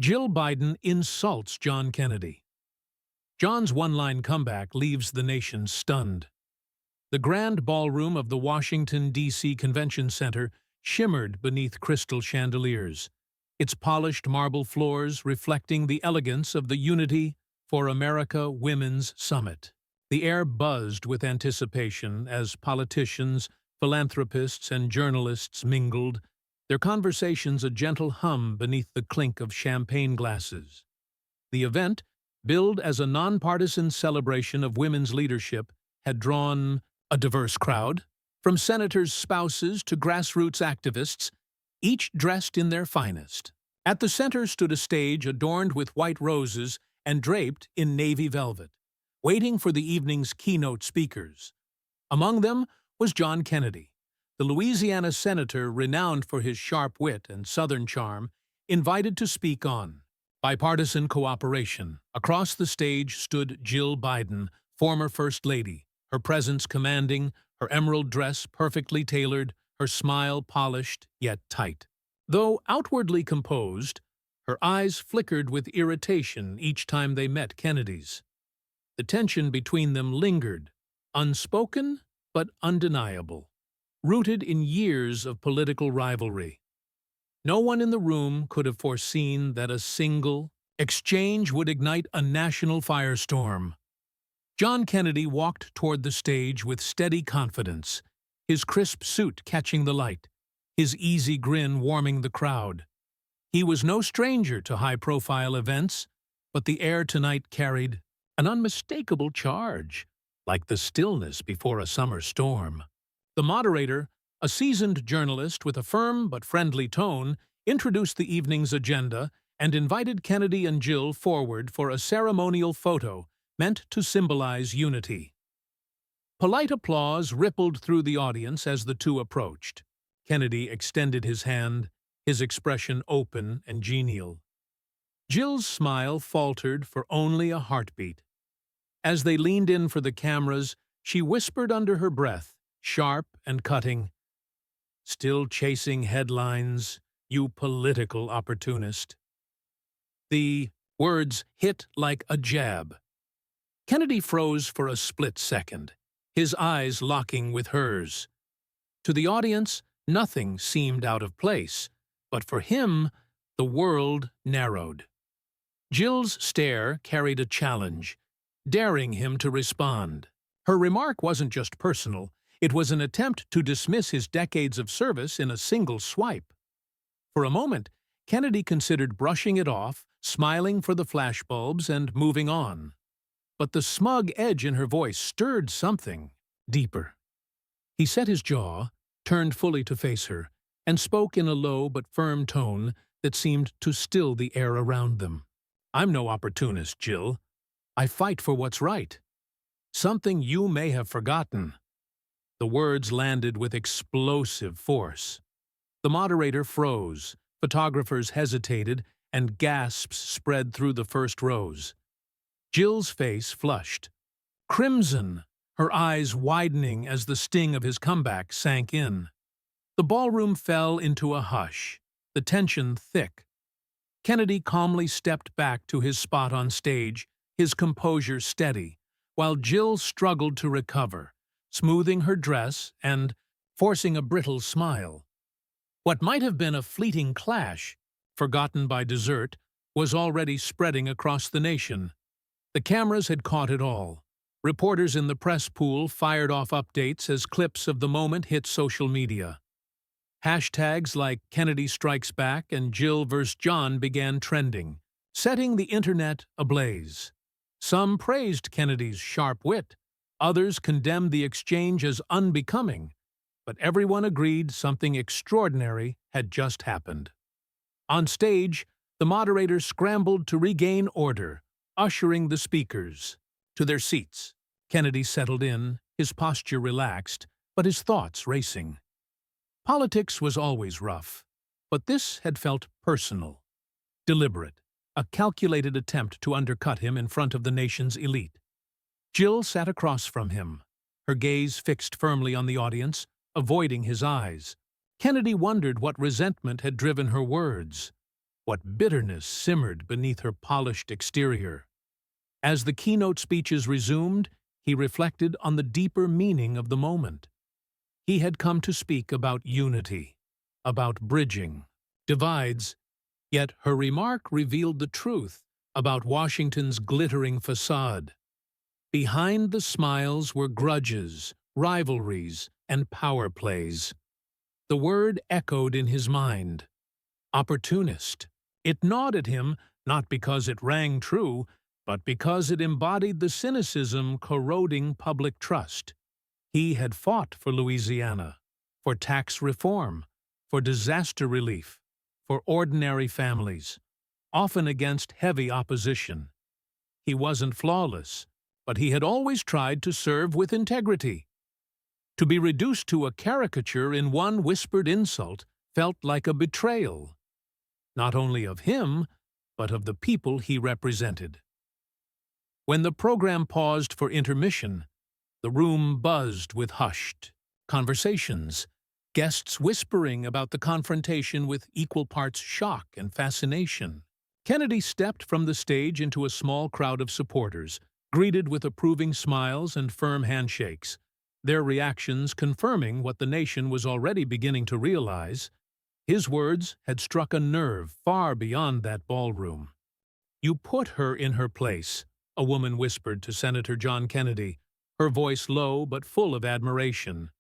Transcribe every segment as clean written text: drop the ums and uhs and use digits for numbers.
Jill Biden insults John Kennedy. John's one-line comeback leaves the nation stunned. The grand ballroom of the Washington, D.C. Convention Center shimmered beneath crystal chandeliers, its polished marble floors reflecting the elegance of the Unity for America Women's Summit. The air buzzed with anticipation as politicians, philanthropists, and journalists mingled, their conversations a gentle hum beneath the clink of champagne glasses. The event, billed as a nonpartisan celebration of women's leadership, had drawn a diverse crowd, from senators' spouses to grassroots activists, each dressed in their finest. At the center stood a stage adorned with white roses and draped in navy velvet, waiting for the evening's keynote speakers. Among them was John Kennedy, the Louisiana senator renowned for his sharp wit and Southern charm, invited to speak on bipartisan cooperation. Across the stage stood Jill Biden, former First Lady, her presence commanding, her emerald dress perfectly tailored, her smile polished yet tight. Though outwardly composed, her eyes flickered with irritation each time they met Kennedy's. The tension between them lingered, unspoken but undeniable, rooted in years of political rivalry. No one in the room could have foreseen that a single exchange would ignite a national firestorm. John Kennedy walked toward the stage with steady confidence, his crisp suit catching the light, his easy grin warming the crowd. He was no stranger to high-profile events, but the air tonight carried an unmistakable charge, like the stillness before a summer storm. The moderator, a seasoned journalist with a firm but friendly tone, introduced the evening's agenda and invited Kennedy and Jill forward for a ceremonial photo meant to symbolize unity. Polite applause rippled through the audience as the two approached. Kennedy extended his hand, his expression open and genial. Jill's smile faltered for only a heartbeat. As they leaned in for the cameras, she whispered under her breath, sharp and cutting, "Still chasing headlines, you political opportunist." The words hit like a jab. Kennedy froze for a split second, his eyes locking with hers. To the audience, nothing seemed out of place, but for him, the world narrowed. Jill's stare carried a challenge, daring him to respond. Her remark wasn't just personal, it was an attempt to dismiss his decades of service in a single swipe. For a moment, Kennedy considered brushing it off, smiling for the flashbulbs, and moving on. But the smug edge in her voice stirred something deeper. He set his jaw, turned fully to face her, and spoke in a low but firm tone that seemed to still the air around them. "I'm no opportunist, Jill. I fight for what's right. Something you may have forgotten." The words landed with explosive force. The moderator froze, photographers hesitated, and gasps spread through the first rows. Jill's face flushed, crimson, her eyes widening as the sting of his comeback sank in. The ballroom fell into a hush, the tension thick. Kennedy calmly stepped back to his spot on stage, his composure steady, while Jill struggled to recover, smoothing her dress and forcing a brittle smile. What might have been a fleeting clash, forgotten by dessert, was already spreading across the nation. The cameras had caught it all. Reporters in the press pool fired off updates as clips of the moment hit social media. Hashtags like Kennedy Strikes Back and Jill vs. John began trending, setting the internet ablaze. Some praised Kennedy's sharp wit, others condemned the exchange as unbecoming, but everyone agreed something extraordinary had just happened. On stage, the moderator scrambled to regain order, ushering the speakers to their seats. Kennedy settled in, his posture relaxed, but his thoughts racing. Politics was always rough, but this had felt personal, deliberate, a calculated attempt to undercut him in front of the nation's elite. Jill sat across from him, her gaze fixed firmly on the audience, avoiding his eyes. Kennedy wondered what resentment had driven her words. What bitterness simmered beneath her polished exterior. As the keynote speeches resumed, he reflected on the deeper meaning of the moment. He had come to speak about unity, about bridging divides, yet her remark revealed the truth about Washington's glittering facade. Behind the smiles were grudges, rivalries, and power plays. The word echoed in his mind. Opportunist. It gnawed at him, not because it rang true, but because it embodied the cynicism corroding public trust. He had fought for Louisiana, for tax reform, for disaster relief, for ordinary families, often against heavy opposition. He wasn't flawless, but he had always tried to serve with integrity. To be reduced to a caricature in one whispered insult felt like a betrayal, not only of him, but of the people he represented. When the program paused for intermission, the room buzzed with hushed conversations, guests whispering about the confrontation with equal parts shock and fascination. Kennedy stepped from the stage into a small crowd of supporters, greeted with approving smiles and firm handshakes, their reactions confirming what the nation was already beginning to realize. His words had struck a nerve far beyond that ballroom. "You put her in her place," a woman whispered to Senator John Kennedy, her voice low but full of admiration.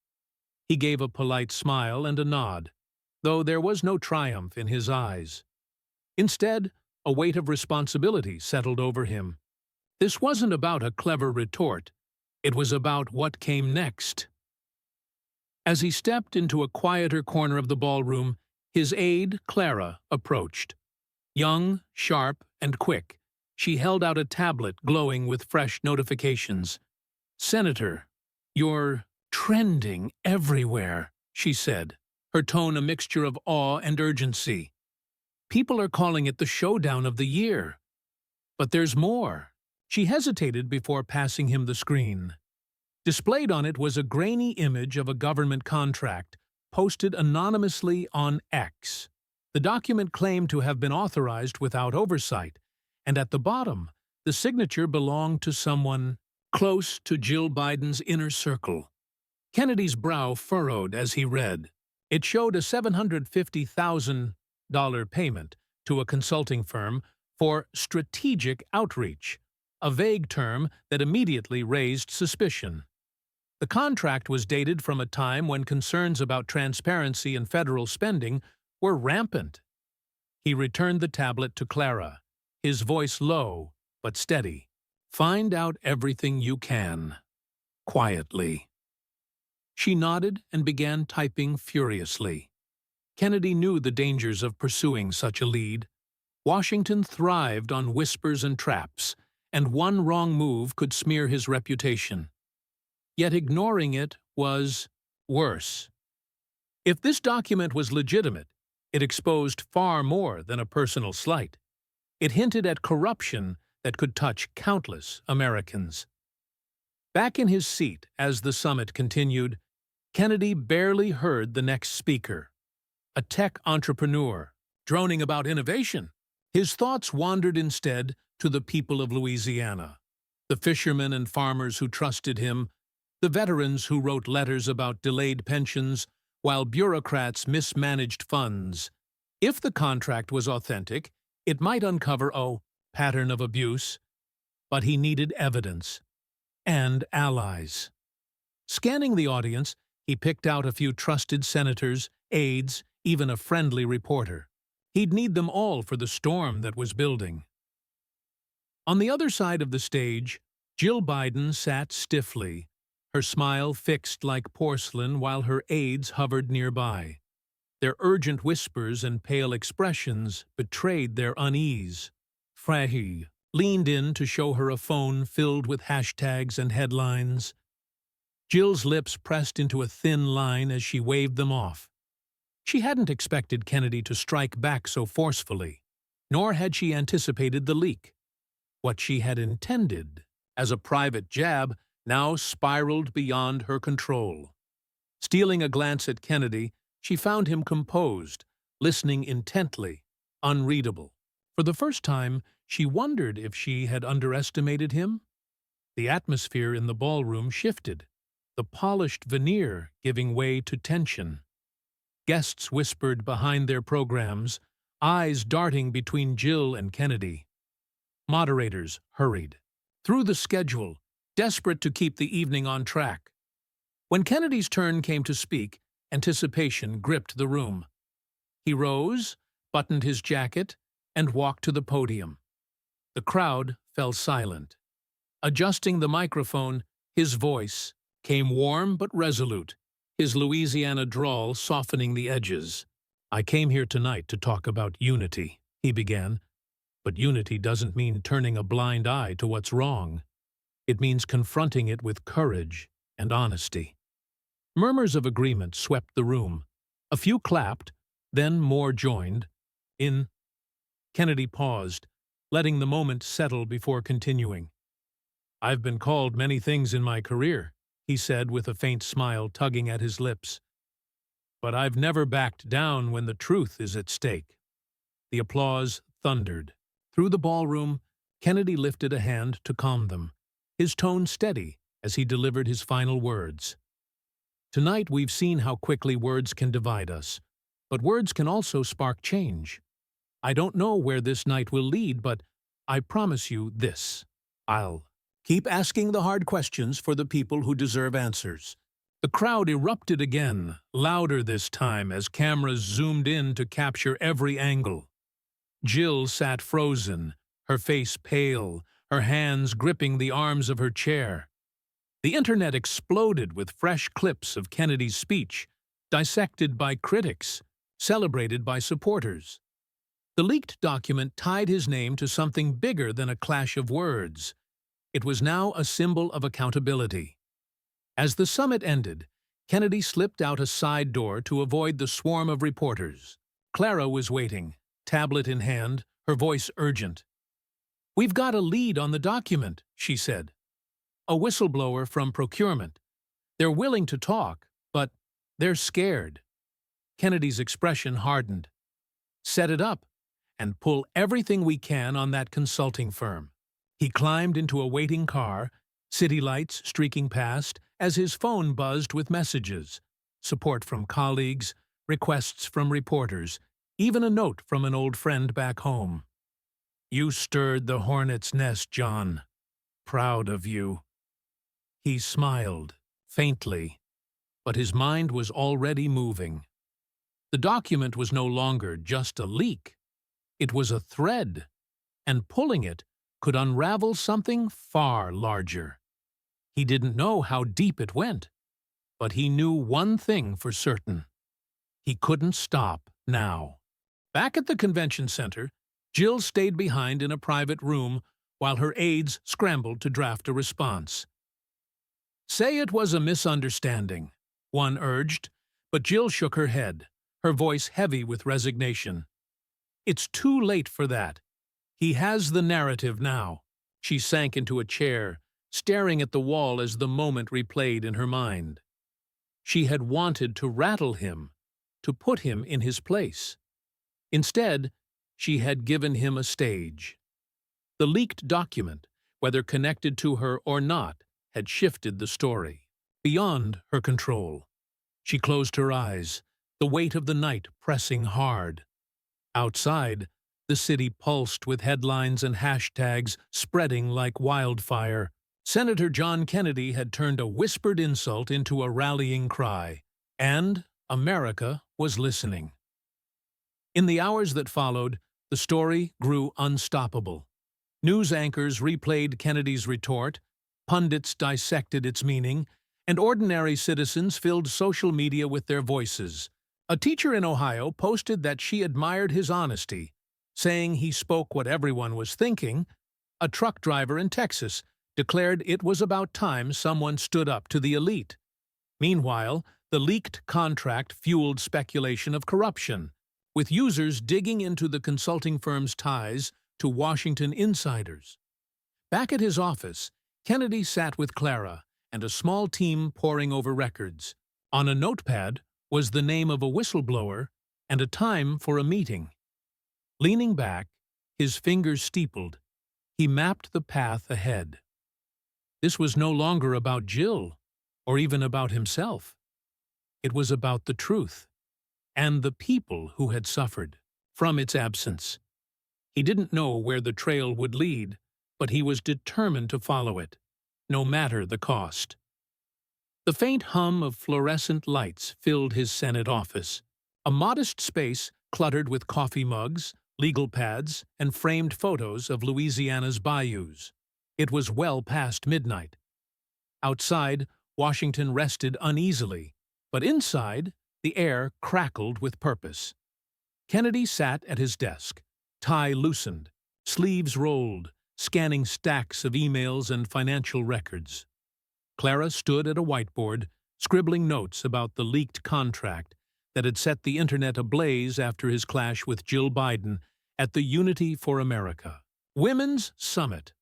He gave a polite smile and a nod, though there was no triumph in his eyes. Instead, a weight of responsibility settled over him. This wasn't about a clever retort. It was about what came next. As he stepped into a quieter corner of the ballroom, his aide, Clara, approached. Young, sharp, and quick, she held out a tablet glowing with fresh notifications. "Senator, you're trending everywhere," she said, her tone a mixture of awe and urgency. "People are calling it the showdown of the year. But there's more." She hesitated before passing him the screen. Displayed on it was a grainy image of a government contract, posted anonymously on X. The document claimed to have been authorized without oversight, and at the bottom, the signature belonged to someone close to Jill Biden's inner circle. Kennedy's brow furrowed as he read. It showed a $750,000 payment to a consulting firm for strategic outreach, a vague term that immediately raised suspicion. The contract was dated from a time when concerns about transparency in federal spending were rampant. He returned the tablet to Clara, his voice low but steady. "Find out everything you can. Quietly." She nodded and began typing furiously. Kennedy knew the dangers of pursuing such a lead. Washington thrived on whispers and traps, and one wrong move could smear his reputation. Yet ignoring it was worse. If this document was legitimate, it exposed far more than a personal slight. It hinted at corruption that could touch countless Americans. Back in his seat as the summit continued, Kennedy barely heard the next speaker, a tech entrepreneur, droning about innovation. His thoughts wandered instead to the people of Louisiana, the fishermen and farmers who trusted him, the veterans who wrote letters about delayed pensions, while bureaucrats mismanaged funds. If the contract was authentic, it might uncover a pattern of abuse, but he needed evidence and allies. Scanning the audience, he picked out a few trusted senators, aides, even a friendly reporter. He'd need them all for the storm that was building. On the other side of the stage, Jill Biden sat stiffly, her smile fixed like porcelain while her aides hovered nearby. Their urgent whispers and pale expressions betrayed their unease. Frahi leaned in to show her a phone filled with hashtags and headlines. Jill's lips pressed into a thin line as she waved them off. She hadn't expected Kennedy to strike back so forcefully, nor had she anticipated the leak. What she had intended as a private jab now spiraled beyond her control. Stealing a glance at Kennedy, she found him composed, listening intently, unreadable. For the first time, she wondered if she had underestimated him. The atmosphere in the ballroom shifted, the polished veneer giving way to tension. Guests whispered behind their programs, eyes darting between Jill and Kennedy. Moderators hurried through the schedule, desperate to keep the evening on track. When Kennedy's turn came to speak, anticipation gripped the room. He rose, buttoned his jacket, and walked to the podium. The crowd fell silent. Adjusting the microphone, his voice came warm but resolute, his Louisiana drawl softening the edges. "I came here tonight to talk about unity," he began. "But unity doesn't mean turning a blind eye to what's wrong. It means confronting it with courage and honesty." Murmurs of agreement swept the room. A few clapped, then more joined in. Kennedy paused, letting the moment settle before continuing. "I've been called many things in my career," he said with a faint smile tugging at his lips. "But I've never backed down when the truth is at stake." The applause thundered. Through the ballroom, Kennedy lifted a hand to calm them, his tone steady as he delivered his final words. "Tonight we've seen how quickly words can divide us, but words can also spark change. I don't know where this night will lead, but I promise you this. I'll keep asking the hard questions for the people who deserve answers." The crowd erupted again, louder this time as cameras zoomed in to capture every angle. Jill sat frozen, her face pale, her hands gripping the arms of her chair. The internet exploded with fresh clips of Kennedy's speech, dissected by critics, celebrated by supporters. The leaked document tied his name to something bigger than a clash of words. It was now a symbol of accountability. As the summit ended, Kennedy slipped out a side door to avoid the swarm of reporters. Clara was waiting, tablet in hand, her voice urgent. "We've got a lead on the document," she said. "A whistleblower from procurement. They're willing to talk, but they're scared." Kennedy's expression hardened. "Set it up, and pull everything we can on that consulting firm." He climbed into a waiting car, city lights streaking past, as his phone buzzed with messages, support from colleagues, requests from reporters, even a note from an old friend back home. "You stirred the hornet's nest, John. Proud of you." He smiled, faintly, but his mind was already moving. The document was no longer just a leak. It was a thread, and pulling it could unravel something far larger. He didn't know how deep it went, but he knew one thing for certain. He couldn't stop now. Back at the convention center, Jill stayed behind in a private room while her aides scrambled to draft a response. "Say it was a misunderstanding," one urged, but Jill shook her head, her voice heavy with resignation. "It's too late for that. He has the narrative now." She sank into a chair, staring at the wall as the moment replayed in her mind. She had wanted to rattle him, to put him in his place. Instead, she had given him a stage. The leaked document, whether connected to her or not, had shifted the story, beyond her control. She closed her eyes, the weight of the night pressing hard. Outside, the city pulsed with headlines and hashtags spreading like wildfire. Senator John Kennedy had turned a whispered insult into a rallying cry, and America was listening. In the hours that followed, the story grew unstoppable. News anchors replayed Kennedy's retort, pundits dissected its meaning, and ordinary citizens filled social media with their voices. A teacher in Ohio posted that she admired his honesty, saying he spoke what everyone was thinking. A truck driver in Texas declared it was about time someone stood up to the elite. Meanwhile, the leaked contract fueled speculation of corruption, with users digging into the consulting firm's ties to Washington insiders. Back at his office, Kennedy sat with Clara and a small team poring over records. On a notepad was the name of a whistleblower and a time for a meeting. Leaning back, his fingers steepled, he mapped the path ahead. This was no longer about Jill, or even about himself. It was about the truth, and the people who had suffered from its absence. He didn't know where the trail would lead, but he was determined to follow it, no matter the cost. The faint hum of fluorescent lights filled his Senate office, a modest space cluttered with coffee mugs, legal pads, and framed photos of Louisiana's bayous. It was well past midnight. Outside, Washington rested uneasily, but inside, the air crackled with purpose. Kennedy sat at his desk, tie loosened, sleeves rolled, scanning stacks of emails and financial records. Clara stood at a whiteboard, scribbling notes about the leaked contract that had set the internet ablaze after his clash with Jill Biden at the Unity for America Women's Summit.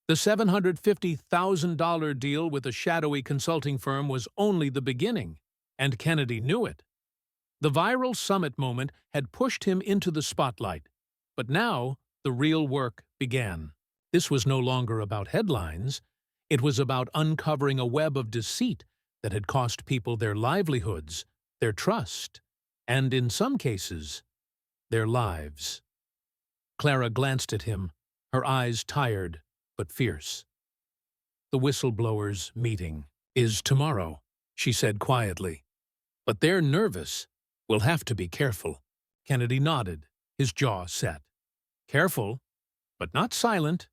The $750,000 deal with a shadowy consulting firm was only the beginning, and Kennedy knew it. The viral summit moment had pushed him into the spotlight, but now the real work began. This was no longer about headlines. It was about uncovering a web of deceit that had cost people their livelihoods, their trust, and in some cases, their lives. Clara glanced at him, her eyes tired but fierce. "The whistleblowers' meeting is tomorrow," she said quietly. "But they're nervous. We'll have to be careful." Kennedy nodded, his jaw set. "Careful, but not silent.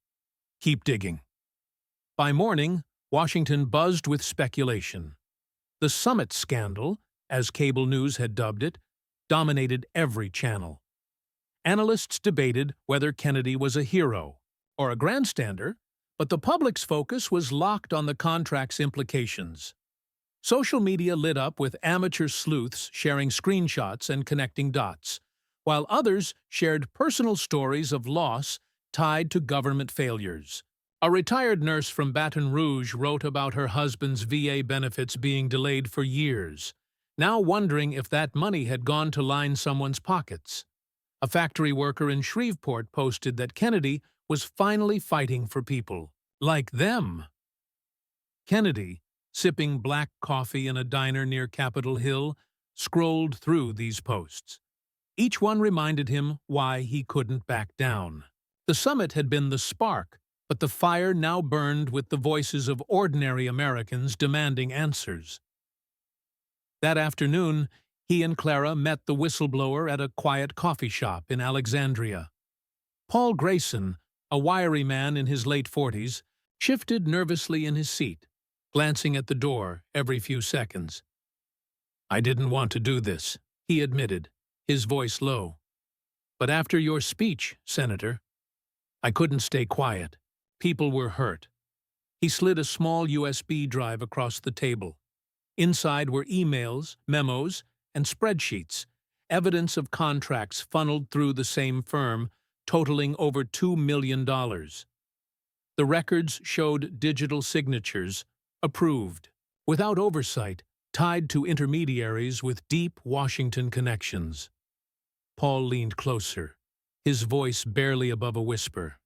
Keep digging." By morning, Washington buzzed with speculation. The summit scandal, as cable news had dubbed it, dominated every channel. Analysts debated whether Kennedy was a hero or a grandstander, but the public's focus was locked on the contract's implications. Social media lit up with amateur sleuths sharing screenshots and connecting dots, while others shared personal stories of loss tied to government failures. A retired nurse from Baton Rouge wrote about her husband's VA benefits being delayed for years, now wondering if that money had gone to line someone's pockets. A factory worker in Shreveport posted that Kennedy was finally fighting for people like them. Kennedy, sipping black coffee in a diner near Capitol Hill, scrolled through these posts. Each one reminded him why he couldn't back down. The summit had been the spark, but the fire now burned with the voices of ordinary Americans demanding answers. That afternoon, he and Clara met the whistleblower at a quiet coffee shop in Alexandria. Paul Grayson, a wiry man in his late 40s, shifted nervously in his seat, glancing at the door every few seconds. "I didn't want to do this," he admitted, his voice low. "But after your speech, Senator, I couldn't stay quiet. People were hurt." He slid a small USB drive across the table. Inside were emails, memos, and spreadsheets, evidence of contracts funneled through the same firm, totaling over $2 million. The records showed digital signatures, approved, without oversight, tied to intermediaries with deep Washington connections. Paul leaned closer, his voice barely above a whisper.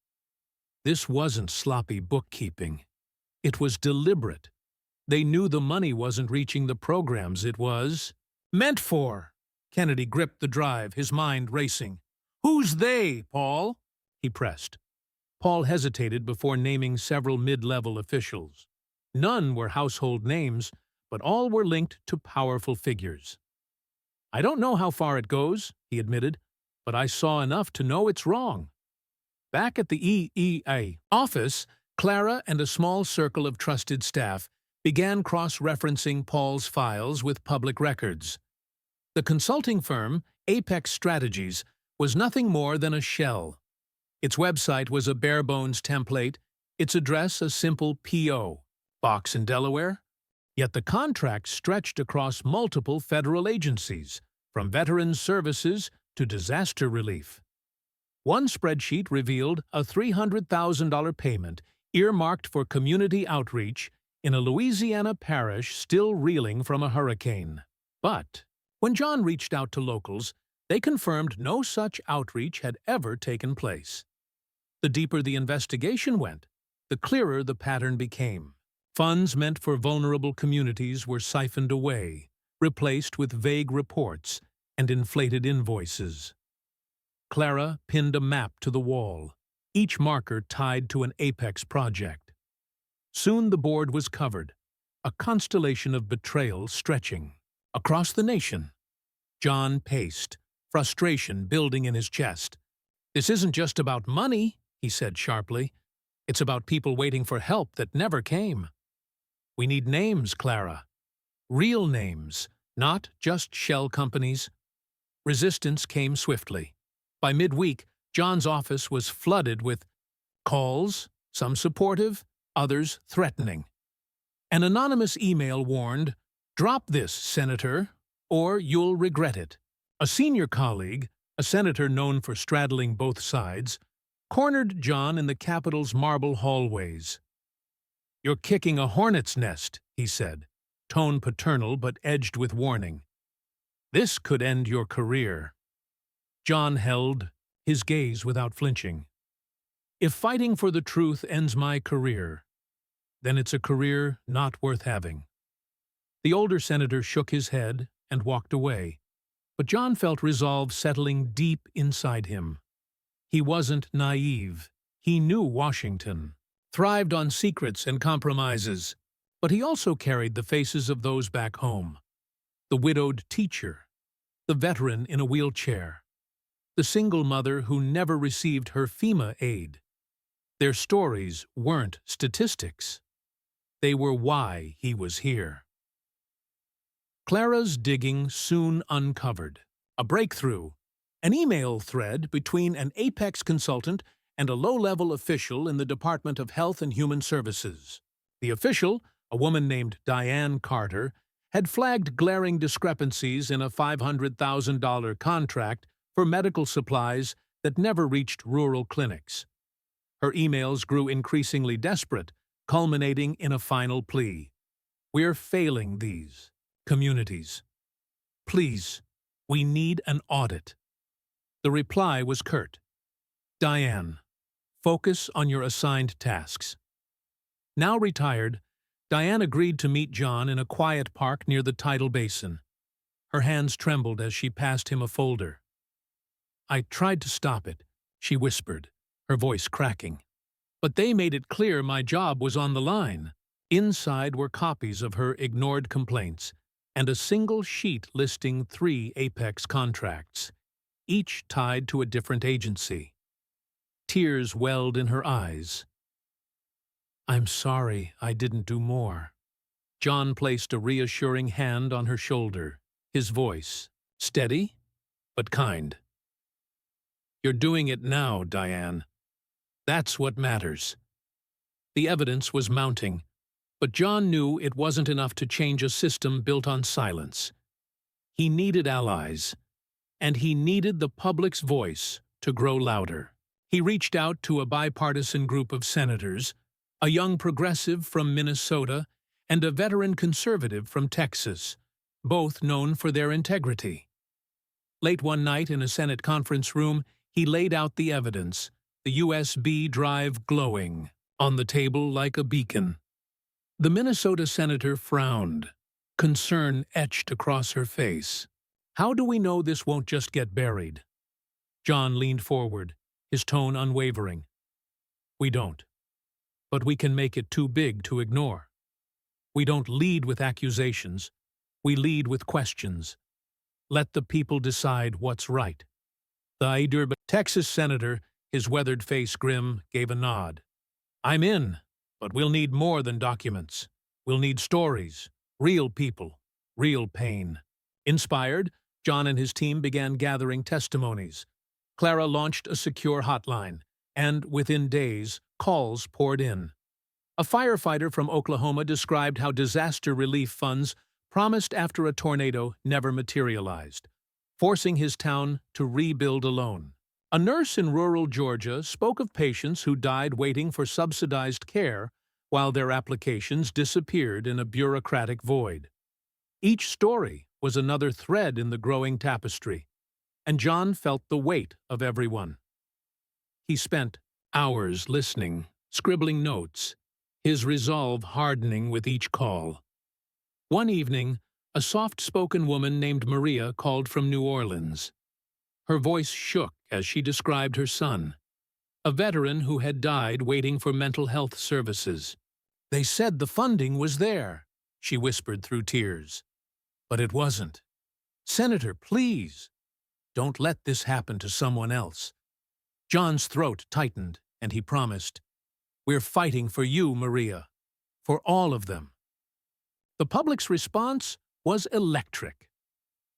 This wasn't sloppy bookkeeping. It was deliberate. They knew the money wasn't reaching the programs it was meant for. Kennedy gripped the drive, his mind racing. "Who's they, Paul?" he pressed. Paul hesitated before naming several mid-level officials. None were household names, but all were linked to powerful figures. "I don't know how far it goes," he admitted, "but I saw enough to know it's wrong." Back at the EEA office, Clara and a small circle of trusted staff began cross-referencing Paul's files with public records. The consulting firm, Apex Strategies, was nothing more than a shell. Its website was a bare-bones template, its address a simple P.O. box in Delaware. Yet the contract stretched across multiple federal agencies, from Veterans Services to disaster relief. One spreadsheet revealed a $300,000 payment earmarked for community outreach in a Louisiana parish still reeling from a hurricane. But when John reached out to locals, They confirmed no such outreach had ever taken place. The deeper the investigation went, the clearer the pattern became. Funds meant for vulnerable communities were siphoned away, replaced with vague reports and inflated invoices. Clara pinned a map to the wall, each marker tied to an apex project. Soon the board was covered, a constellation of betrayal stretching. Across the nation, John paced, frustration building in his chest. "This isn't just about money," he said sharply. "It's about people waiting for help that never came. We need names, Clara. Real names, not just shell companies." Resistance came swiftly. By midweek, John's office was flooded with calls, some supportive, others threatening. An anonymous email warned, "Drop this, Senator, or you'll regret it." A senior colleague, a senator known for straddling both sides, cornered John in the Capitol's marble hallways. "You're kicking a hornet's nest," he said, tone paternal but edged with warning. "This could end your career." John held, his gaze without flinching. "If fighting for the truth ends my career, then it's a career not worth having." The older senator shook his head and walked away, but John felt resolve settling deep inside him. He wasn't naive. He knew Washington, thrived on secrets and compromises, but he also carried the faces of those back home. The widowed teacher, the veteran in a wheelchair, the single mother who never received her FEMA aid. Their stories weren't statistics. They were why he was here. Clara's digging soon uncovered a breakthrough, an email thread between an Apex consultant and a low-level official in the Department of Health and Human Services. The official, a woman named Diane Carter, had flagged glaring discrepancies in a $500,000 contract for medical supplies that never reached rural clinics. Her emails grew increasingly desperate, culminating in a final plea. "We're failing these communities. Please, we need an audit." The reply was curt. "Diane, focus on your assigned tasks." Now retired, Diane agreed to meet John in a quiet park near the tidal basin. Her hands trembled as she passed him a folder. "I tried to stop it," she whispered, her voice cracking. "But they made it clear my job was on the line." Inside were copies of her ignored complaints and a single sheet listing 3 Apex contracts, each tied to a different agency. Tears welled in her eyes. "I'm sorry I didn't do more." John placed a reassuring hand on her shoulder, his voice steady but kind. "You're doing it now, Diane. That's what matters." The evidence was mounting, but John knew it wasn't enough to change a system built on silence. He needed allies, and he needed the public's voice to grow louder. He reached out to a bipartisan group of senators, a young progressive from Minnesota and a veteran conservative from Texas, both known for their integrity. Late one night in a Senate conference room, he laid out the evidence, the USB drive glowing on the table like a beacon. The Minnesota senator frowned, concern etched across her face. "How do we know this won't just get buried?" John leaned forward, his tone unwavering. "We don't. But we can make it too big to ignore. We don't lead with accusations. We lead with questions. Let the people decide what's right." The Texas senator, his weathered face grim, gave a nod. "I'm in, but we'll need more than documents. We'll need stories, real people, real pain." Inspired, John and his team began gathering testimonies. Clara launched a secure hotline, and within days, calls poured in. A firefighter from Oklahoma described how disaster relief funds promised after a tornado never materialized, forcing his town to rebuild alone. A nurse in rural Georgia spoke of patients who died waiting for subsidized care while their applications disappeared in a bureaucratic void. Each story was another thread in the growing tapestry. and John felt the weight of everyone. He spent hours listening, scribbling notes, his resolve hardening with each call. One evening, a soft-spoken woman named Maria called from New Orleans. Her voice shook as she described her son, a veteran who had died waiting for mental health services. "They said the funding was there," she whispered through tears. "But it wasn't. Senator, please, don't let this happen to someone else." John's throat tightened, and he promised, "We're fighting for you, Maria, for all of them." The public's response was electric.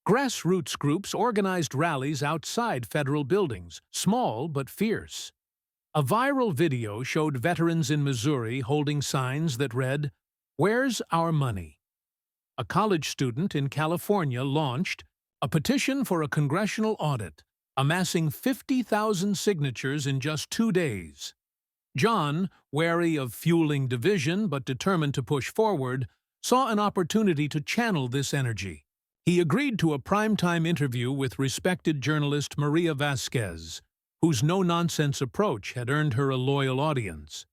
Grassroots groups organized rallies outside federal buildings, small but fierce. A viral video showed veterans in Missouri holding signs that read, "Where's our money?" A college student in California launched a petition for a congressional audit, amassing 50,000 signatures in just 2 days. John, wary of fueling division but determined to push forward, saw an opportunity to channel this energy. He agreed to a primetime interview with respected journalist Maria Vasquez, whose no-nonsense approach had earned her a loyal audience.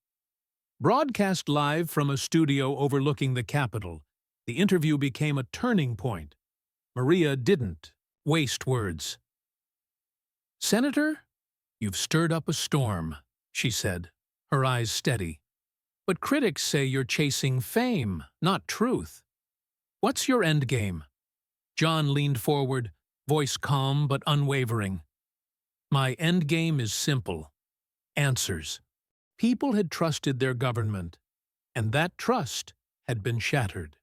Broadcast live from a studio overlooking the Capitol, the interview became a turning point. Maria didn't waste words. "Senator, you've stirred up a storm," she said, her eyes steady. "But critics say you're chasing fame, not truth. What's your endgame?" John leaned forward, voice calm but unwavering. "My endgame is simple. Answers." People had trusted their government, and that trust had been shattered.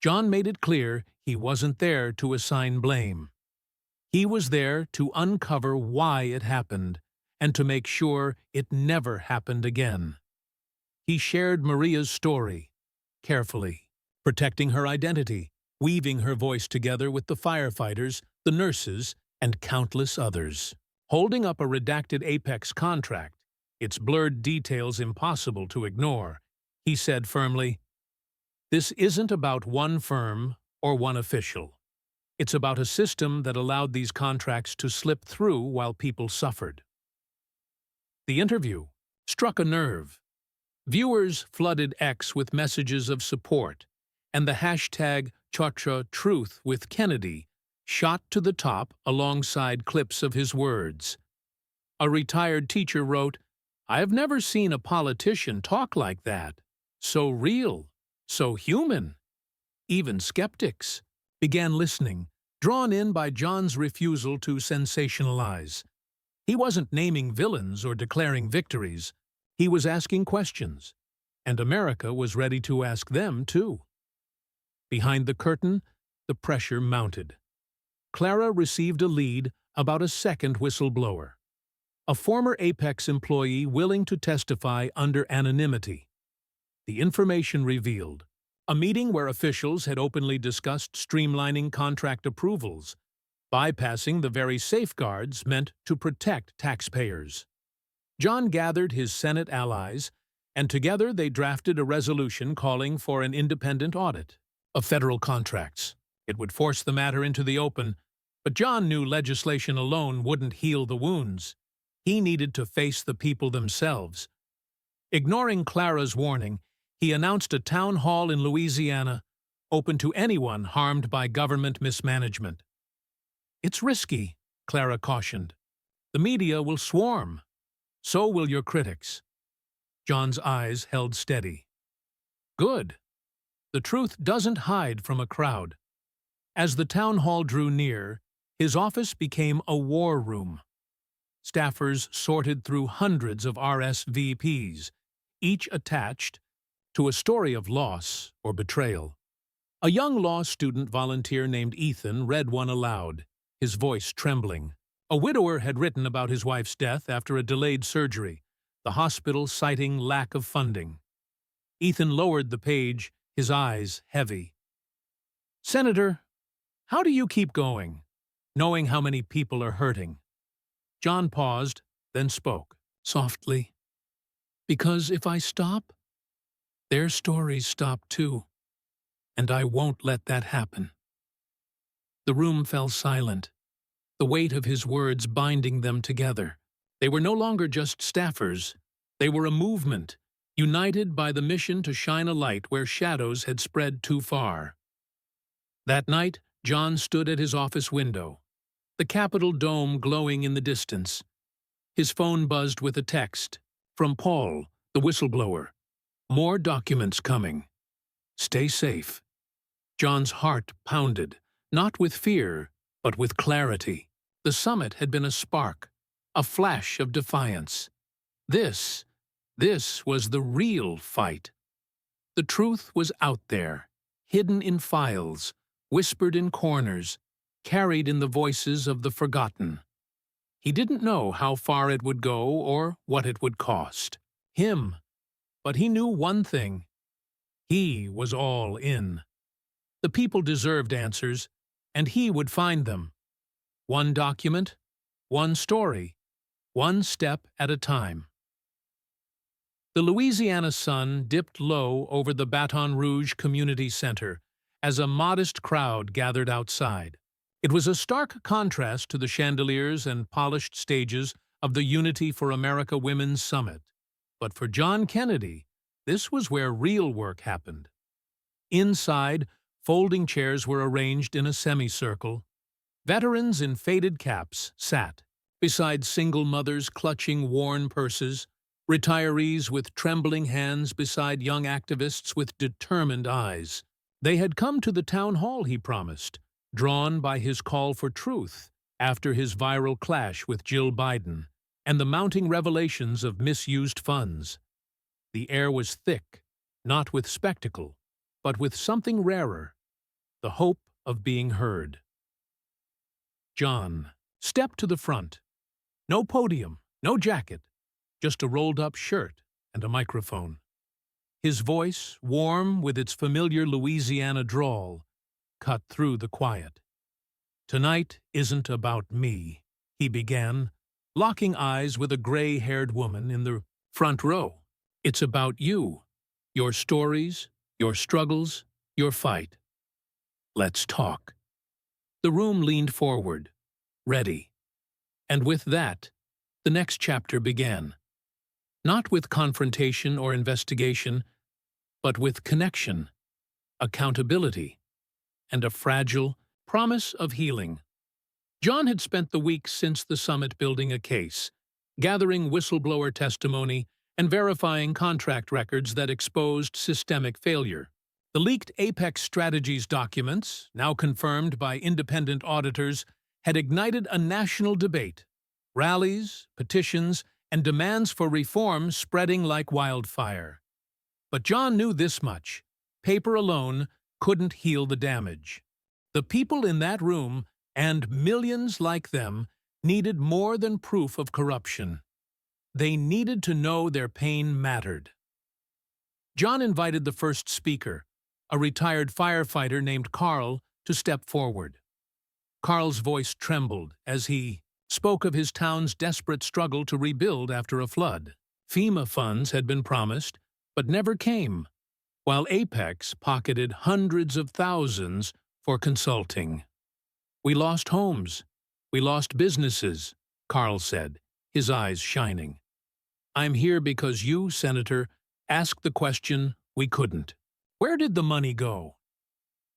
John made it clear he wasn't there to assign blame. He was there to uncover why it happened and to make sure it never happened again. He shared Maria's story, carefully, protecting her identity, weaving her voice together with the firefighters, the nurses, and countless others. Holding up a redacted Apex contract, its blurred details impossible to ignore, he said firmly, "This isn't about one firm or one official. It's about a system that allowed these contracts to slip through while people suffered." The interview struck a nerve. Viewers flooded X with messages of support, and the hashtag #ChachaTruth with Kennedy shot to the top alongside clips of his words. A retired teacher wrote, "I have never seen a politician talk like that. So real, so human." Even skeptics began listening, drawn in by John's refusal to sensationalize. He wasn't naming villains or declaring victories. He was asking questions, and America was ready to ask them too. Behind the curtain, the pressure mounted. Clara received a lead about a second whistleblower, a former Apex employee willing to testify under anonymity. The information revealed a meeting where officials had openly discussed streamlining contract approvals, bypassing the very safeguards meant to protect taxpayers. John gathered his Senate allies, and together they drafted a resolution calling for an independent audit of federal contracts. It would force the matter into the open, but John knew legislation alone wouldn't heal the wounds. He needed to face the people themselves. Ignoring Clara's warning, he announced a town hall in Louisiana, open to anyone harmed by government mismanagement. "It's risky," Clara cautioned. "The media will swarm. So will your critics." John's eyes held steady. "Good. The truth doesn't hide from a crowd." As the town hall drew near, his office became a war room. Staffers sorted through hundreds of RSVPs, each attached to a story of loss or betrayal. A young law student volunteer named Ethan read one aloud, his voice trembling. A widower had written about his wife's death after a delayed surgery, the hospital citing lack of funding. Ethan lowered the page, his eyes heavy. "Senator, how do you keep going, knowing how many people are hurting?" John paused, then spoke, softly. "Because if I stop, their stories stop too, and I won't let that happen." The room fell silent. the weight of his words binding them together. They were no longer just staffers. They were a movement, united by the mission to shine a light where shadows had spread too far. That night, John stood at his office window, the Capitol dome glowing in the distance. His phone buzzed with a text from Paul, the whistleblower. "More documents coming. Stay safe." John's heart pounded, not with fear, but with clarity. The summit had been a spark, a flash of defiance. This was the real fight. The truth was out there, hidden in files, whispered in corners, carried in the voices of the forgotten. He didn't know how far it would go or what it would cost him, but he knew one thing. He was all in. The people deserved answers, and he would find them. One document, one story, one step at a time. The Louisiana sun dipped low over the Baton Rouge Community Center as a modest crowd gathered outside. It was a stark contrast to the chandeliers and polished stages of the Unity for America Women's Summit. But for John Kennedy, this was where real work happened. Inside, folding chairs were arranged in a semicircle. Veterans in faded caps sat, beside single mothers clutching worn purses, retirees with trembling hands beside young activists with determined eyes. They had come to the town hall, he promised, drawn by his call for truth after his viral clash with Jill Biden and the mounting revelations of misused funds. The air was thick, not with spectacle, but with something rarer, the hope of being heard. John stepped to the front. No podium, no jacket, just a rolled-up shirt and a microphone. His voice, warm with its familiar Louisiana drawl, cut through the quiet. "Tonight isn't about me," he began, locking eyes with a gray-haired woman in the front row. "It's about you, your stories, your struggles, your fight. Let's talk." The room leaned forward, ready. And with that, the next chapter began. Not with confrontation or investigation, but with connection, accountability, and a fragile promise of healing. John had spent the weeks since the summit building a case, gathering whistleblower testimony and verifying contract records that exposed systemic failure. The leaked Apex Strategies documents, now confirmed by independent auditors, had ignited a national debate. Rallies, petitions, and demands for reform spreading like wildfire. But John knew this much: paper alone couldn't heal the damage. The people in that room, and millions like them, needed more than proof of corruption. They needed to know their pain mattered. John invited the first speaker, a retired firefighter named Carl, to step forward. Carl's voice trembled as he spoke of his town's desperate struggle to rebuild after a flood. FEMA funds had been promised, but never came, while Apex pocketed hundreds of thousands for consulting. "We lost homes. We lost businesses," Carl said, his eyes shining. "I'm here because you, Senator, asked the question we couldn't. Where did the money go?"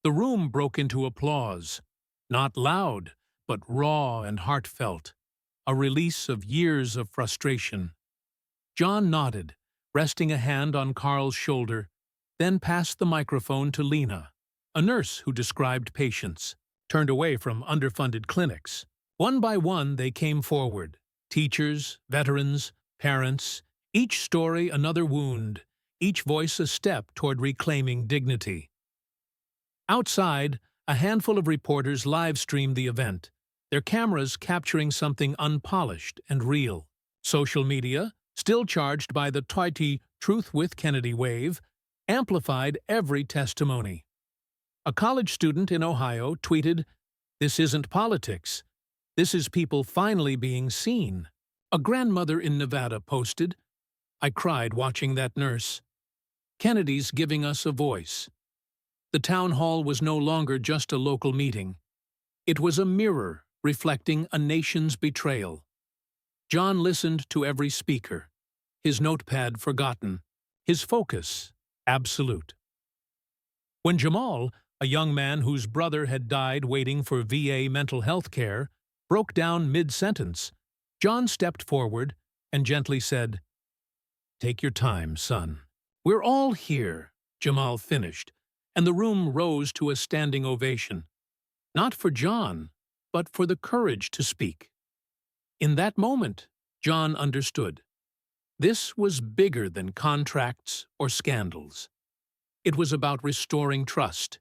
The room broke into applause, not loud, but raw and heartfelt, a release of years of frustration. John nodded, resting a hand on Carl's shoulder, then passed the microphone to Lena, a nurse who described patients, turned away from underfunded clinics. One by one they came forward, teachers, veterans, parents, each story another wound, each voice a step toward reclaiming dignity. Outside, a handful of reporters live-streamed the event, their cameras capturing something unpolished and real. Social media, still charged by the tighty Truth with Kennedy wave, amplified every testimony. A college student in Ohio tweeted, "This isn't politics. This is people finally being seen." A grandmother in Nevada posted, "I cried watching that nurse. Kennedy's giving us a voice." The town hall was no longer just a local meeting. It was a mirror reflecting a nation's betrayal. John listened to every speaker, his notepad forgotten, his focus absolute. When Jamal, a young man whose brother had died waiting for VA mental health care, broke down mid-sentence, John stepped forward and gently said, "Take your time, son. We're all here," Jamal finished, and the room rose to a standing ovation. Not for John, but for the courage to speak. In that moment, John understood. This was bigger than contracts or scandals. It was about restoring trust,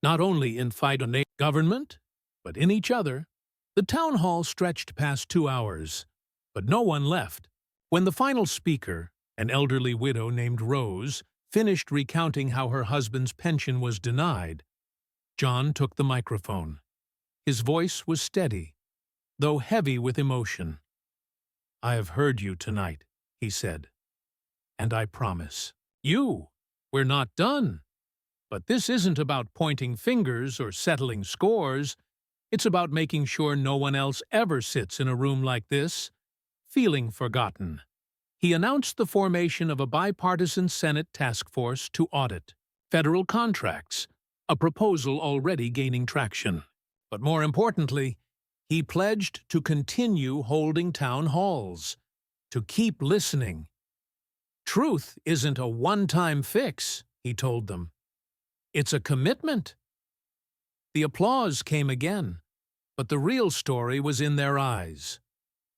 not only in fight on government, but in each other. The town hall stretched past 2 hours, but no one left. When the final speaker, an elderly widow named Rose, finished recounting how her husband's pension was denied, John took the microphone. His voice was steady, though heavy with emotion. "I have heard you tonight," he said, "and I promise you, we're not done. But this isn't about pointing fingers or settling scores. It's about making sure no one else ever sits in a room like this, feeling forgotten." He announced the formation of a bipartisan Senate task force to audit federal contracts, a proposal already gaining traction. But more importantly, he pledged to continue holding town halls, to keep listening. "Truth isn't a one-time fix," he told them. "It's a commitment." The applause came again, but the real story was in their eyes.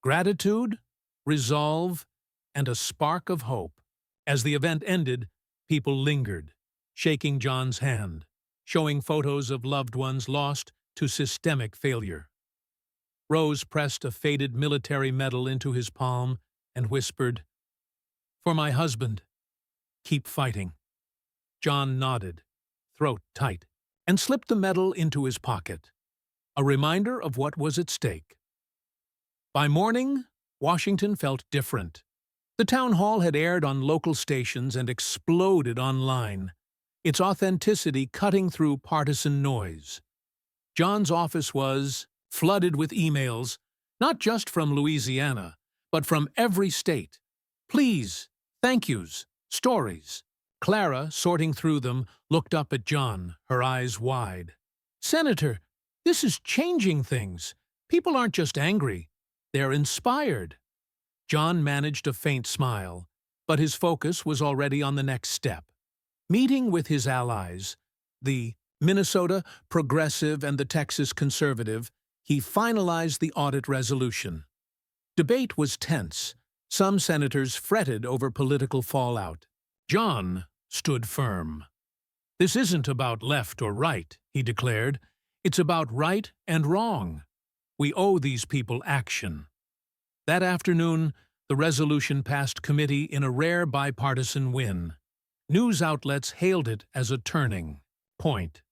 Gratitude, resolve, and a spark of hope. As the event ended, people lingered, shaking John's hand, showing photos of loved ones lost to systemic failure. Rose pressed a faded military medal into his palm and whispered, "For my husband, keep fighting." John nodded, throat tight, and slipped the medal into his pocket, a reminder of what was at stake. By morning, Washington felt different. The town hall had aired on local stations and exploded online, its authenticity cutting through partisan noise. John's office was flooded with emails, not just from Louisiana, but from every state. Please, thank yous, stories. Clara, sorting through them, looked up at John, her eyes wide. "Senator, this is changing things. People aren't just angry, they're inspired." John managed a faint smile, but his focus was already on the next step. Meeting with his allies, the Minnesota Progressive and the Texas Conservative, he finalized the audit resolution. Debate was tense. Some senators fretted over political fallout. John stood firm. "This isn't about left or right," he declared. "It's about right and wrong. We owe these people action." That afternoon, the resolution passed committee in a rare bipartisan win. News outlets hailed it as a turning point.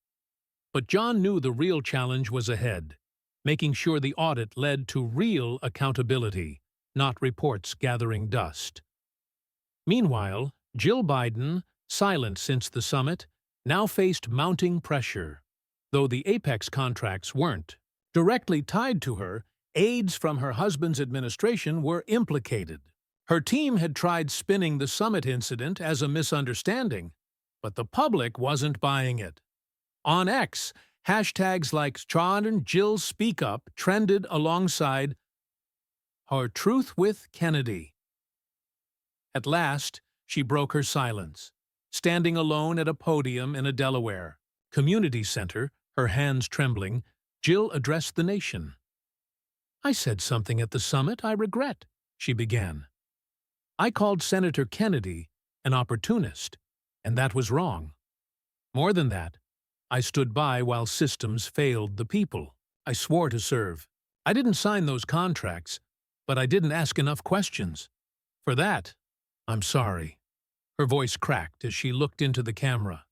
But John knew the real challenge was ahead, making sure the audit led to real accountability, not reports gathering dust. Meanwhile, Jill Biden, silent since the summit, now faced mounting pressure. Though the Apex contracts weren't directly tied to her, aides from her husband's administration were implicated. Her team had tried spinning the summit incident as a misunderstanding, but the public wasn't buying it. On X, hashtags like "John and Jill Speak Up" trended alongside "Her Truth with Kennedy." At last, she broke her silence. Standing alone at a podium in a Delaware community center, her hands trembling, Jill addressed the nation. "I said something at the summit I regret," she began. "I called Senator Kennedy an opportunist, and that was wrong. More than that, I stood by while systems failed the people. I swore to serve. I didn't sign those contracts, but I didn't ask enough questions. For that, I'm sorry." Her voice cracked as she looked into the camera.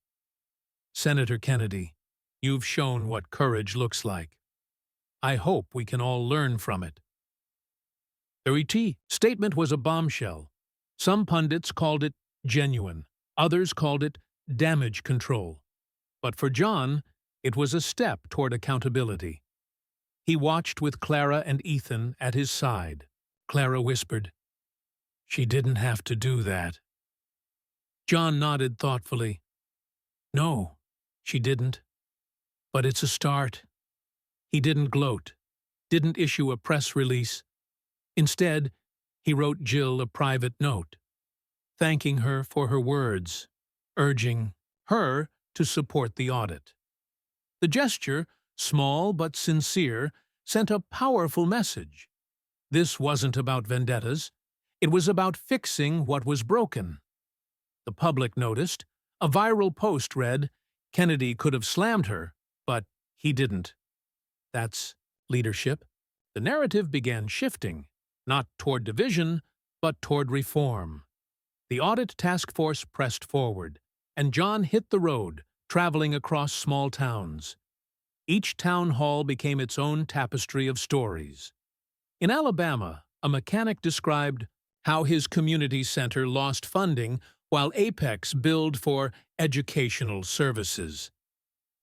"Senator Kennedy, you've shown what courage looks like. I hope we can all learn from it." The statement was a bombshell. Some pundits called it genuine. Others called it damage control. But for John, it was a step toward accountability. He watched with Clara and Ethan at his side. Clara whispered, "She didn't have to do that." John nodded thoughtfully. "No, she didn't. But it's a start." He didn't gloat, didn't issue a press release. Instead, he wrote Jill a private note, thanking her for her words, urging her to support the audit. The gesture, small but sincere, sent a powerful message. This wasn't about vendettas. It was about fixing what was broken. The public noticed. A viral post read, "Kennedy could have slammed her, but he didn't." That's leadership. The narrative began shifting, not toward division, but toward reform. The audit task force pressed forward, and John hit the road, traveling across small towns. Each town hall became its own tapestry of stories. In Alabama, a mechanic described how his community center lost funding while Apex billed for educational services.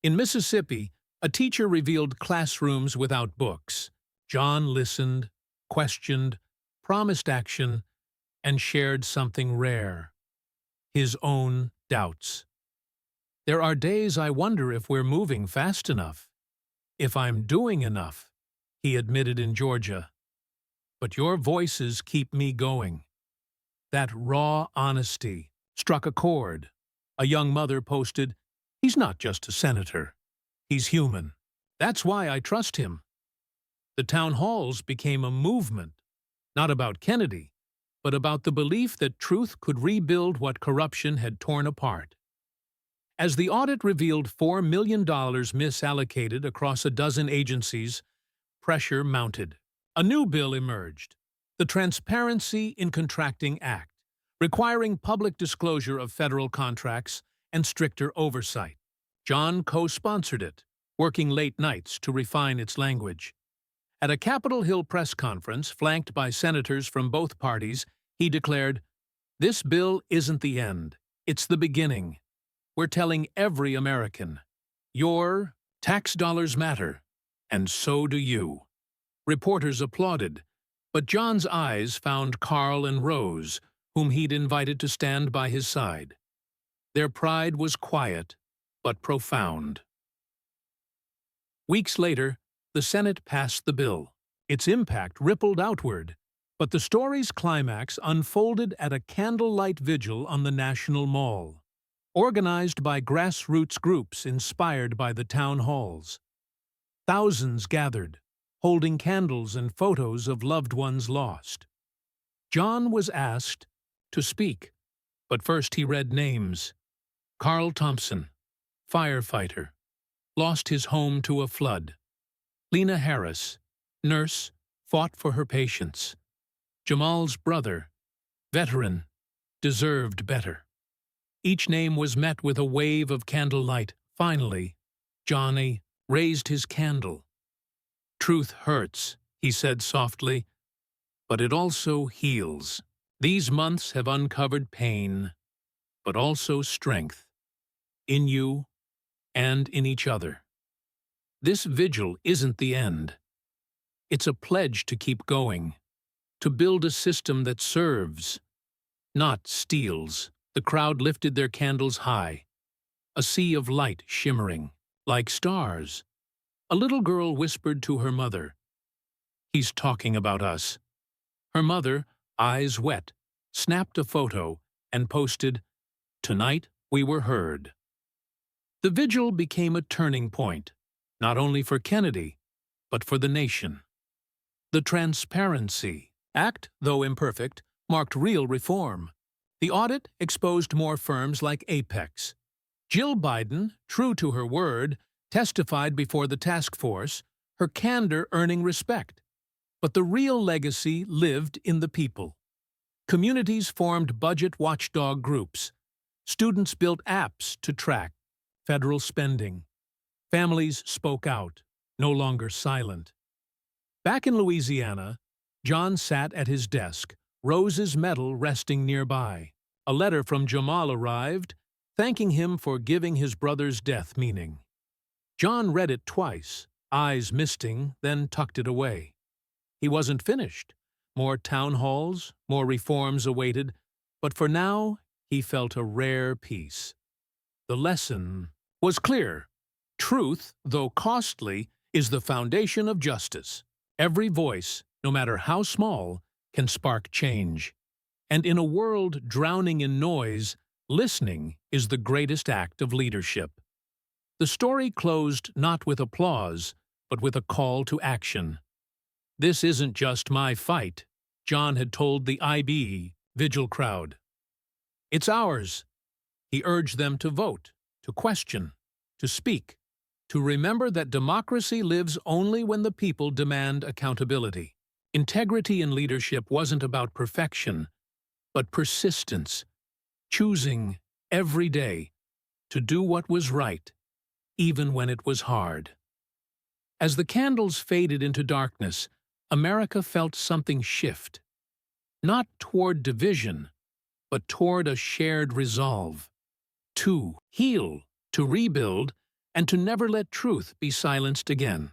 In Mississippi, a teacher revealed classrooms without books. John listened, questioned, promised action, and shared something rare: his own doubts. "There are days I wonder if we're moving fast enough, if I'm doing enough," he admitted in Georgia. "But your voices keep me going." That raw honesty struck a chord. A young mother posted, "He's not just a senator. He's human. That's why I trust him." The town halls became a movement, not about Kennedy, but about the belief that truth could rebuild what corruption had torn apart. As the audit revealed $4 million misallocated across a dozen agencies, pressure mounted. A new bill emerged, the Transparency in Contracting Act, requiring public disclosure of federal contracts and stricter oversight. John co-sponsored it, working late nights to refine its language. At a Capitol Hill press conference flanked by senators from both parties, he declared, "This bill isn't the end. It's the beginning. We're telling every American, your tax dollars matter, and so do you." Reporters applauded, but John's eyes found Carl and Rose, whom he'd invited to stand by his side. Their pride was quiet, but profound. Weeks later, the Senate passed the bill. Its impact rippled outward, but the story's climax unfolded at a candlelight vigil on the National Mall, organized by grassroots groups inspired by the town halls. Thousands gathered, holding candles and photos of loved ones lost. John was asked to speak, but first he read names. Carl Thompson, firefighter, lost his home to a flood. Lena Harris, nurse, fought for her patients. Jamal's brother, veteran, deserved better. Each name was met with a wave of candlelight. Finally, Johnny raised his candle. "Truth hurts," he said softly, "but it also heals. These months have uncovered pain, but also strength, in you and in each other. This vigil isn't the end. It's a pledge to keep going, to build a system that serves, not steals." The crowd lifted their candles high, a sea of light shimmering, like stars. A little girl whispered to her mother, "He's talking about us." Her mother, eyes wet, snapped a photo and posted, "Tonight we were heard." The vigil became a turning point, not only for Kennedy, but for the nation. The Transparency Act, though imperfect, marked real reform. The audit exposed more firms like Apex. Jill Biden, true to her word, testified before the task force, her candor earning respect. But the real legacy lived in the people. Communities formed budget watchdog groups. Students built apps to track federal spending. Families spoke out, no longer silent. Back in Louisiana, John sat at his desk, Rose's medal resting nearby. A letter from Jamal arrived, thanking him for giving his brother's death meaning. John read it twice, eyes misting, then tucked it away. He wasn't finished. More town halls, more reforms awaited, but for now he felt a rare peace. The lesson was clear. Truth, though costly, is the foundation of justice. Every voice, no matter how small, can spark change. And in a world drowning in noise, listening is the greatest act of leadership. The story closed not with applause, but with a call to action. "This isn't just my fight," John had told the IB Vigil crowd. "It's ours." He urged them to vote, to question, to speak, to remember that democracy lives only when the people demand accountability. Integrity in leadership wasn't about perfection, but persistence, choosing every day to do what was right, even when it was hard. As the candles faded into darkness, America felt something shift, not toward division, but toward a shared resolve to heal, to rebuild, and to never let truth be silenced again.